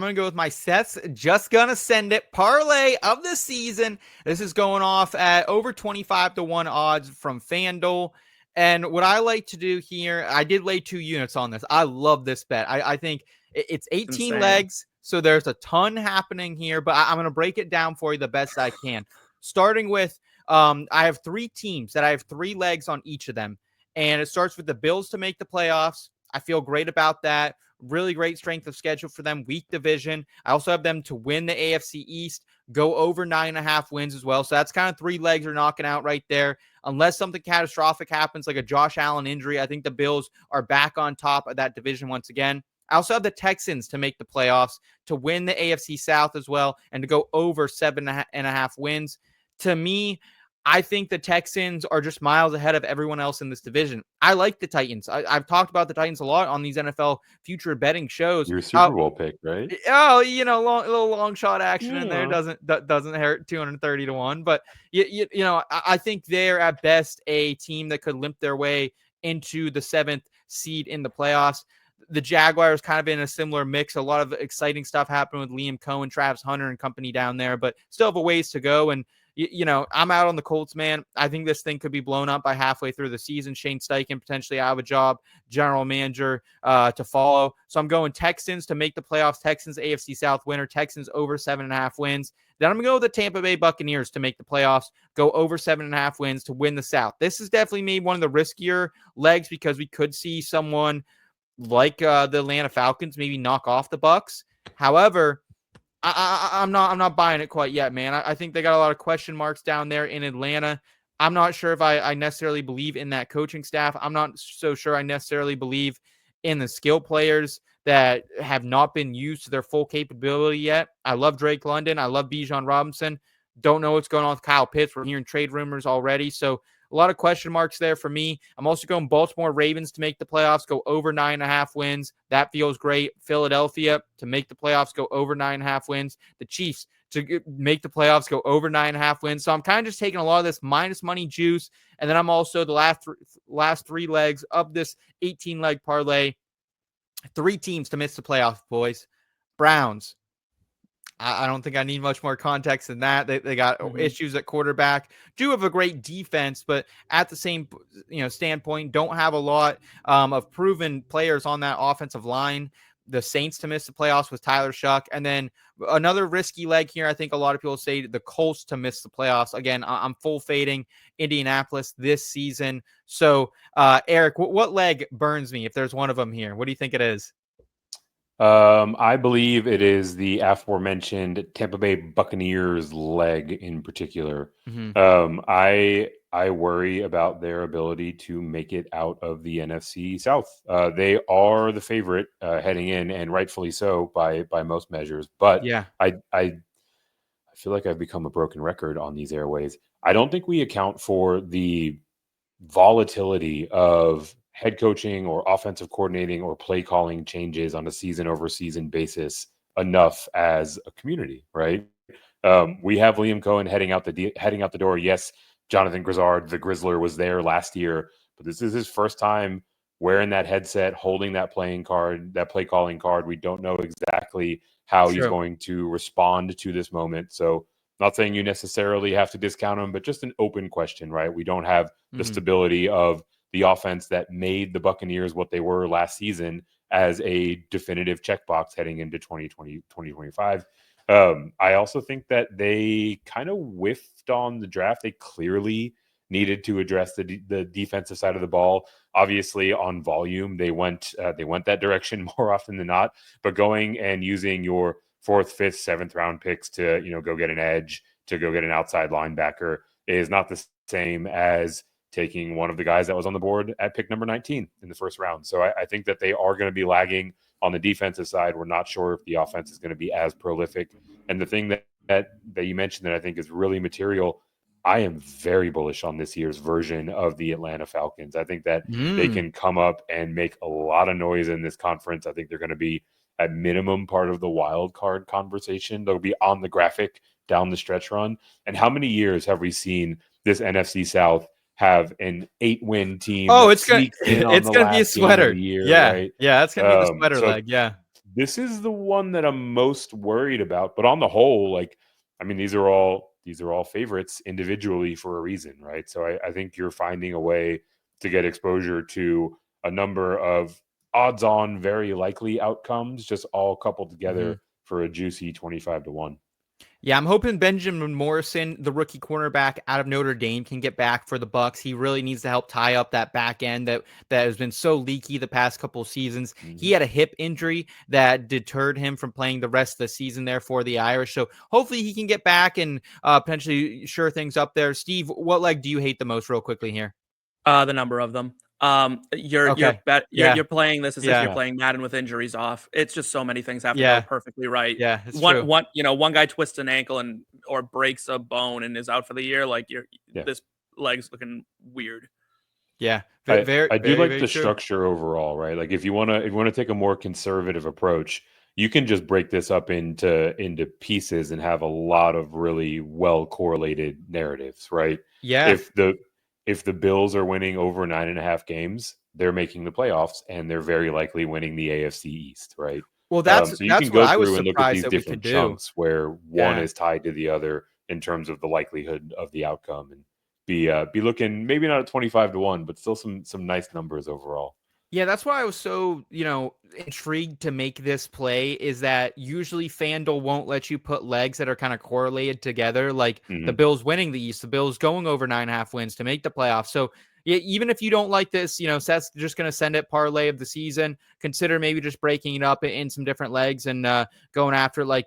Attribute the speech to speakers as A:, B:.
A: going to go with my Seth's Just Gonna Send It parlay of the season. This is going off at over 25-1 odds from FanDuel. And what I like to do here, I did lay 2 units on this. I love this bet. I think it's 18
B: insane.
A: legs, so there's a ton happening here, but I'm going to break it down for you the best I can. Starting with, I have 3 teams that I have 3 legs on each of them. And it starts with the Bills to make the playoffs. I feel great about that. Really great strength of schedule for them. Weak division. I also have them to win the AFC East, go over 9.5 wins as well. So that's kind of 3 legs are knocking out right there. Unless something catastrophic happens, like a Josh Allen injury, I think the Bills are back on top of that division once again. I also have the Texans to make the playoffs, to win the AFC South as well, and to go over 7.5 wins. To me, I think the Texans are just miles ahead of everyone else in this division. I like the Titans. I've talked about the Titans a lot on these NFL future betting shows.
C: Your Super Bowl pick, right?
A: Oh, little long shot action in there doesn't hurt 230-1. But I think they're at best a team that could limp their way into the 7th seed in the playoffs. The Jaguars kind of in a similar mix. A lot of exciting stuff happened with Liam Cohen, Travis Hunter, and company down there, but still have a ways to go. And I'm out on the Colts, man. I think this thing could be blown up by halfway through the season. Shane Steichen potentially out of a job, general manager to follow. So I'm going Texans to make the playoffs. Texans AFC South winner. Texans over 7.5 wins. Then I'm going to go with the Tampa Bay Buccaneers to make the playoffs, go over 7.5 wins to win the South. This is definitely maybe one of the riskier legs because we could see someone like the Atlanta Falcons maybe knock off the Bucs. However, I'm not buying it quite yet, man. I think they got a lot of question marks down there in Atlanta. I'm not sure if I necessarily believe in that coaching staff. I'm not so sure I necessarily believe in the skill players that have not been used to their full capability yet. I love Drake London. I love Bijan Robinson. Don't know what's going on with Kyle Pitts. We're hearing trade rumors already. So a lot of question marks there for me. I'm also going Baltimore Ravens to make the playoffs, go over 9.5 wins. That feels great. Philadelphia to make the playoffs, go over 9.5 wins. The Chiefs to make the playoffs, go over 9.5 wins. So I'm kind of just taking a lot of this minus money juice. And then I'm also the last 3 legs of this 18-leg parlay. 3 teams to miss the playoffs, boys. Browns. I don't think I need much more context than that. They got issues at quarterback. Do have a great defense, but at the same standpoint, don't have a lot of proven players on that offensive line. The Saints to miss the playoffs with Tyler Shuck. And then another risky leg here. I think a lot of people say the Colts to miss the playoffs. Again, I'm full fading Indianapolis this season. So, Eric, what leg burns me if there's one of them here? What do you think it is?
C: I believe it is the aforementioned Tampa Bay Buccaneers leg in particular. I worry about their ability to make it out of the NFC South. They are the favorite heading in, and rightfully so by most measures. But
A: yeah,
C: I feel like I've become a broken record on these airways. I don't think we account for the volatility of head coaching or offensive coordinating or play calling changes on a season over season basis enough as a community, right? We have Liam Cohen heading out the door. Yes, Jonathan Grizzard, the Grizzler, was there last year, but this is his first time wearing that headset, holding that play calling card. We don't know exactly how he's going to respond to this moment. So not saying you necessarily have to discount him, but just an open question, right? We don't have the stability of the offense that made the Buccaneers what they were last season as a definitive checkbox heading into 2025. I also think that they kind of whiffed on the draft. They clearly needed to address the defensive side of the ball. Obviously, on volume, they went that direction more often than not. But going and using your 4th, 5th, 7th round picks to go get an edge, to go get an outside linebacker is not the same as taking one of the guys that was on the board at pick number 19 in the first round. So I think that they are going to be lagging on the defensive side. We're not sure if the offense is going to be as prolific. And the thing that you mentioned that I think is really material, I am very bullish on this year's version of the Atlanta Falcons. I think that they can come up and make a lot of noise in this conference. I think they're going to be at minimum part of the wild card conversation. They'll be on the graphic down the stretch run. And how many years have we seen this NFC South have an 8-win team?
A: Oh, it's gonna be a sweater.
C: Year,
A: yeah,
C: right?
A: yeah, that's gonna be the sweater leg. Yeah,
C: This is the one that I'm most worried about. But on the whole, like, I mean, these are all favorites individually for a reason, right? So I think you're finding a way to get exposure to a number of odds-on, very likely outcomes, just all coupled together for a juicy 25-1.
A: Yeah, I'm hoping Benjamin Morrison, the rookie cornerback out of Notre Dame, can get back for the Bucs. He really needs to help tie up that back end that has been so leaky the past couple of seasons. He had a hip injury that deterred him from playing the rest of the season there for the Irish. So hopefully he can get back and potentially sure things up there. Steve, what leg do you hate the most real quickly here?
B: The number of them. You're playing this as if you're playing Madden with injuries off. It's just so many things have to go perfectly right.
A: Yeah, it's true.
B: One guy twists an ankle or breaks a bone and is out for the year. Like this leg's looking weird.
A: Yeah,
C: I do like the structure overall, right? Like if you want to take a more conservative approach, you can just break this up into pieces and have a lot of really well correlated narratives, right?
A: Yeah.
C: If the Bills are winning over 9.5 games, they're making the playoffs and they're very likely winning the AFC East, right?
A: Well, that's
C: so you can go through and look at these
A: that
C: different chunks where one is tied to the other in terms of the likelihood of the outcome, and be looking maybe not at 25-1, but still some nice numbers overall.
A: Yeah, that's why I was so, intrigued to make this play, is that usually FanDuel won't let you put legs that are kind of correlated together, like the Bills winning the East, the Bills going over 9.5 wins to make the playoffs. So yeah, even if you don't like this, Seth's just going to send it parlay of the season. Consider maybe just breaking it up in some different legs and going after it like